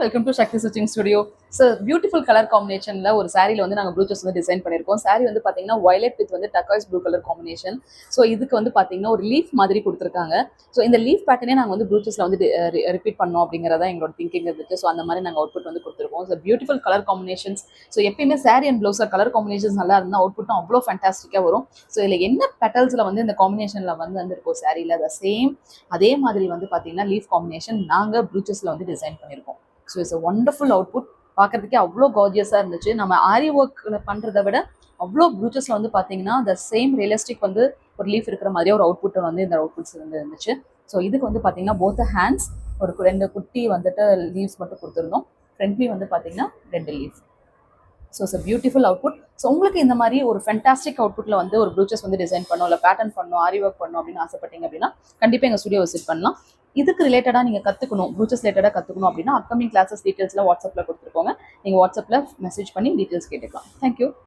Welcome to Sakthi stitching studio. So beautiful colour காம்பினேஷன்ல ஒரு சாரியில் வந்து நாங்கள் ப்ளூச்சஸ் வந்து டிசைன் பண்ணியிருக்கோம். சாரி வந்து பார்த்தீங்கன்னா வயலட் வித் வந்து டக்காய்ஸ் ப்ளூ கலர் காம்பினேஷன். ஸோ இதுக்கு வந்து பார்த்தீங்கன்னா ஒரு லீஃப் மாதிரி கொடுத்துருக்காங்க. ஸோ இந்த லீஃப் பேட்டர்னே நாங்கள் வந்து ப்ளூச்சஸில் வந்து ரிப்பீட் பண்ணோம் அப்படிங்கிறதா எங்களோட திங்கிங் இருந்துச்சு. ஸோ அந்த மாதிரி நாங்கள் அவுட்புட் வந்து கொடுத்துருக்கோம். So beautiful colour combinations. So எப்பயுமே சாரி அண்ட் ப்ளவுஸில் கலர் காம்பினேஷன்ஸ் நல்லா இருந்தால் அவுட்புட்டும் அவ்வளோ ஃபேண்டாஸ்டிக்காக வரும். ஸோ இதில் என்ன பெட்டல்ஸில் வந்து இந்த காம்பினேஷனில் வந்து இருக்கும் சாரியில் அதை சேம் அதே மாதிரி வந்து பார்த்தீங்கன்னா லீஃப் காம்பினேஷன் நாங்கள் ப்ளூச்சஸில் வந்து டிசைன் பண்ணியிருக்கோம். So it's a wonderful output. பார்க்கறதுக்கே அவ்வளோ கார்ஜியஸாக இருந்துச்சு. நம்ம ஆரி ஒர்க்கில் பண்ணுறதை விட அவ்வளோ ப்ளூச்சஸில் வந்து பார்த்தீங்கன்னா த சேம் ரியலிஸ்டிக் வந்து ஒரு லீஃப் இருக்கிற மாதிரியே ஒரு அவுட்புட் வந்து இந்த அவுட்புட்ஸ் வந்து இருந்துச்சு. ஸோ இதுக்கு வந்து பார்த்தீங்கன்னா போத் ஹேண்ட்ஸ் ஒரு 2 குட்டி வந்துட்டு லீவ்ஸ் மட்டும் கொடுத்துருந்தோம். ஃப்ரண்ட்லி வந்து பார்த்தீங்கன்னா 2 leaf. So it's beautiful output. So உங்களுக்கு இந்த மாதிரி ஒரு ஃபென்டாஸ்டிக் அவுட்புட்டில் வந்து ஒரு ப்ளூச்சஸ் வந்து டிசைன் பண்ணணும், இல்லை பேட்டர்ன் பண்ணணும், ஆரி ஒர்க் பண்ணணும் அப்படின்னு ஆசைப்பட்டீங்க அப்படின்னா கண்டிப்பாக எங்கள் ஸ்டுடியோ விசிட் பண்ணலாம். இதுக்கு ரிலேட்டடாக நீங்கள் கற்றுக்கணும், ப்ளூச்சஸ் ரிலேட்டடாக கற்றுக்கணும் அப்படின்னா அப்கமிங் கிளாஸஸ் டீட்டெயில்ஸில் வாட்ஸ்அப்பில் கொடுத்துருக்கோங்க. நீங்கள் வாட்ஸ்அப்பில் மெசேஜ் பண்ணி டீட்டெயில்ஸ் கேட்டுக்கலாம். தேங்க்யூ.